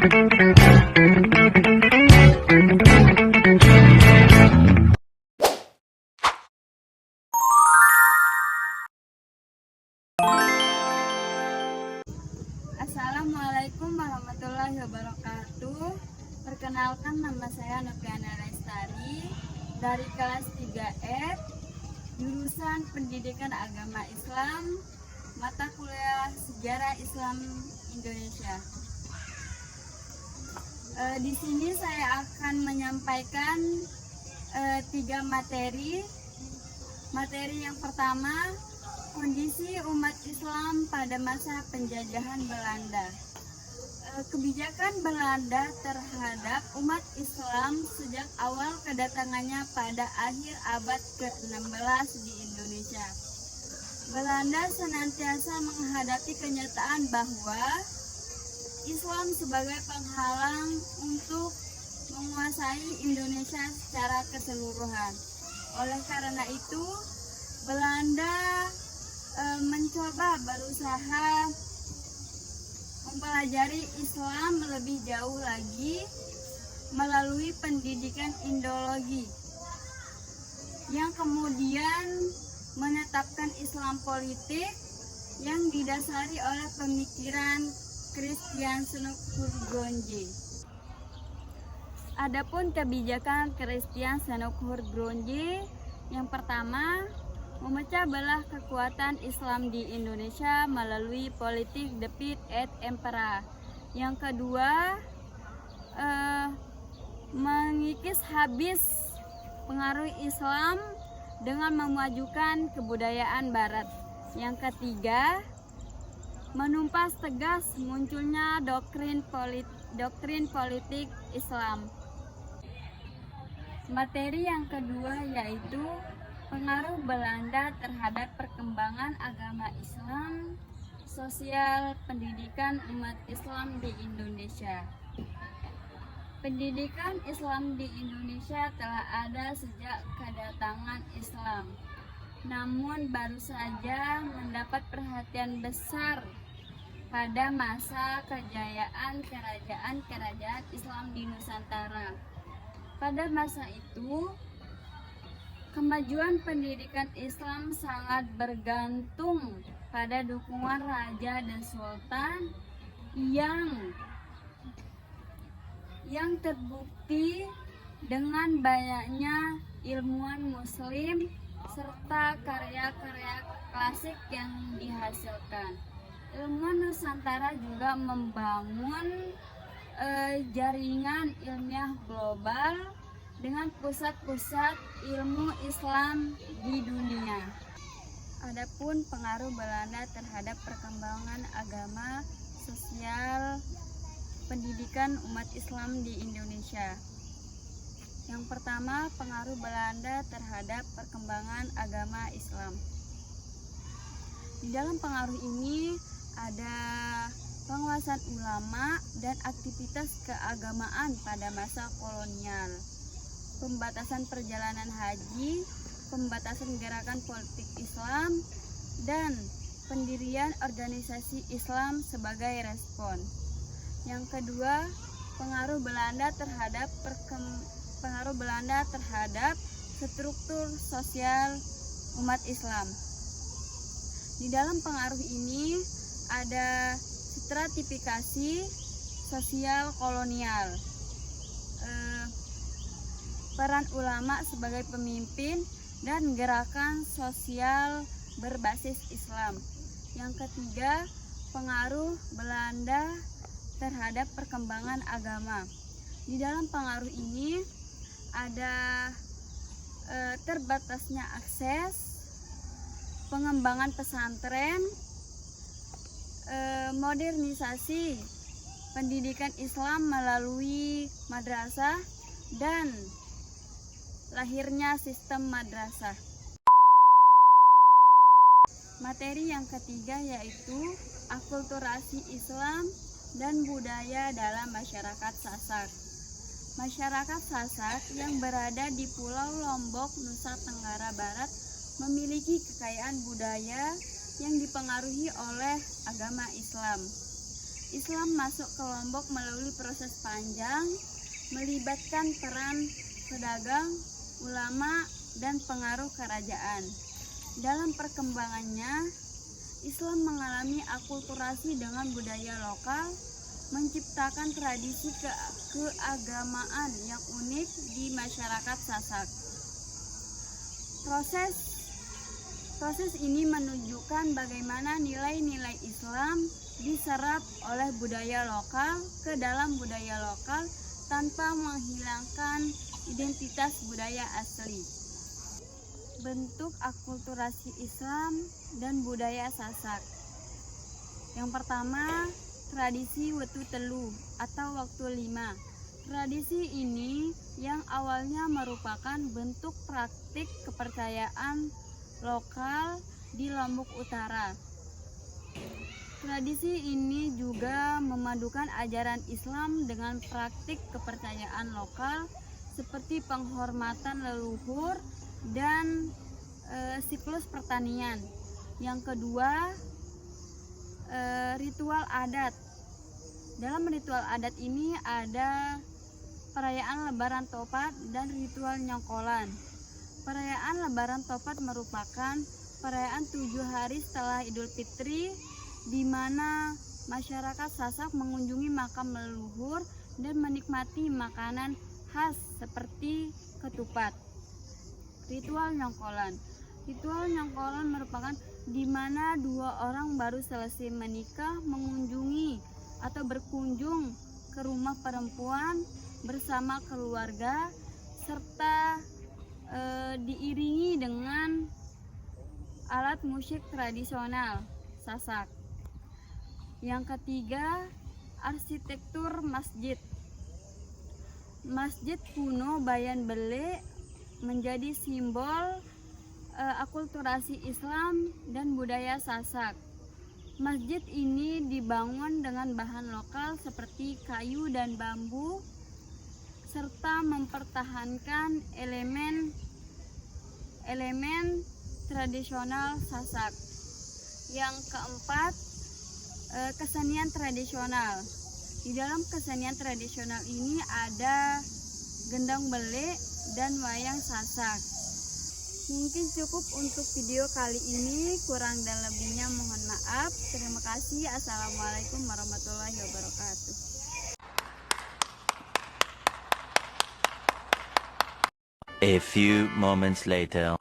Assalamualaikum warahmatullahi wabarakatuh. Perkenalkan, nama saya Noviana Lestari dari kelas 3F, jurusan Pendidikan Agama Islam, mata kuliah Sejarah Islam Indonesia. Di sini saya akan menyampaikan 3 materi. Materi yang pertama, kondisi umat Islam pada masa penjajahan Belanda. Kebijakan Belanda terhadap umat Islam sejak awal kedatangannya pada akhir abad ke-16 di Indonesia. Belanda senantiasa menghadapi kenyataan bahwa Islam sebagai penghalang untuk menguasai Indonesia secara keseluruhan. Oleh karena itu, Belanda mencoba berusaha mempelajari Islam lebih jauh lagi melalui pendidikan Indologi yang kemudian menetapkan Islam politik yang didasari oleh pemikiran Christian Senokkurgronje. Adapun kebijakan Christian Senokkurgronje yang pertama, memecah belah kekuatan Islam di Indonesia melalui politik Divide et Impera. Yang kedua, mengikis habis pengaruh Islam dengan memajukan kebudayaan Barat. Yang ketiga, menumpas tegas munculnya doktrin politik Islam. Materi yang kedua yaitu pengaruh Belanda terhadap perkembangan agama Islam, sosial pendidikan umat Islam di Indonesia. Pendidikan Islam di Indonesia telah ada sejak kedatangan Islam, namun baru saja mendapat perhatian besar pada masa kejayaan kerajaan-kerajaan Islam di Nusantara. Pada masa itu, kemajuan pendidikan Islam sangat bergantung pada dukungan raja dan sultan yang terbukti dengan banyaknya ilmuwan muslim serta karya-karya klasik yang dihasilkan. Ilmuwan Nusantara juga membangun jaringan ilmiah global dengan pusat-pusat ilmu Islam di dunia. Adapun pengaruh Belanda terhadap perkembangan agama, sosial, pendidikan umat Islam di Indonesia. Yang pertama, pengaruh Belanda terhadap perkembangan agama Islam. Di dalam pengaruh ini ada penguasaan ulama dan aktivitas keagamaan pada masa kolonial, pembatasan perjalanan haji, pembatasan gerakan politik Islam, dan pendirian organisasi Islam sebagai respon. Yang kedua, pengaruh Belanda terhadap struktur sosial umat Islam. Di dalam pengaruh ini ada stratifikasi sosial kolonial, peran ulama sebagai pemimpin, dan gerakan sosial berbasis Islam. Yang ketiga, pengaruh Belanda terhadap perkembangan agama. Di dalam pengaruh ini ada terbatasnya akses, pengembangan pesantren, modernisasi pendidikan Islam melalui madrasah, dan lahirnya sistem madrasah. Materi yang ketiga yaitu akulturasi Islam dan budaya dalam masyarakat Sasak. Masyarakat Sasak yang berada di Pulau Lombok, Nusa Tenggara Barat memiliki kekayaan budaya yang dipengaruhi oleh agama Islam. Islam masuk ke Lombok melalui proses panjang, melibatkan peran pedagang, ulama, dan pengaruh kerajaan. Dalam perkembangannya, Islam mengalami akulturasi dengan budaya lokal, menciptakan tradisi keagamaan yang unik di masyarakat Sasak. Proses ini menunjukkan bagaimana nilai-nilai Islam diserap oleh budaya lokal ke dalam budaya lokal tanpa menghilangkan identitas budaya asli. Bentuk akulturasi Islam dan budaya Sasak. Yang pertama, tradisi wetu telu atau waktu 5. Tradisi ini yang awalnya merupakan bentuk praktik kepercayaan lokal di Lombok Utara. Tradisi ini juga memadukan ajaran Islam dengan praktik kepercayaan lokal seperti penghormatan leluhur dan siklus pertanian. Yang kedua, ritual adat. Dalam ritual adat ini ada perayaan Lebaran Topat dan ritual nyongkolan. Perayaan Lebaran Topat merupakan perayaan 7 hari setelah Idul Fitri, di mana masyarakat Sasak mengunjungi makam leluhur dan menikmati makanan khas seperti ketupat. Ritual nyongkolan. Ritual nyongkolan merupakan di mana 2 orang baru selesai menikah mengunjungi atau berkunjung ke rumah perempuan bersama keluarga serta diiringi dengan alat musik tradisional Sasak. Yang ketiga, arsitektur masjid. Masjid kuno Bayan Bele menjadi simbol akulturasi Islam dan budaya Sasak. Masjid ini dibangun dengan bahan lokal seperti kayu dan bambu serta mempertahankan elemen tradisional Sasak. Yang keempat, kesenian tradisional. Di dalam kesenian tradisional ini ada gendang bele dan wayang Sasak. Mungkin cukup untuk video kali ini, kurang dan lebihnya mohon maaf. Terima kasih. Assalamualaikum warahmatullahi wabarakatuh. A few moments later.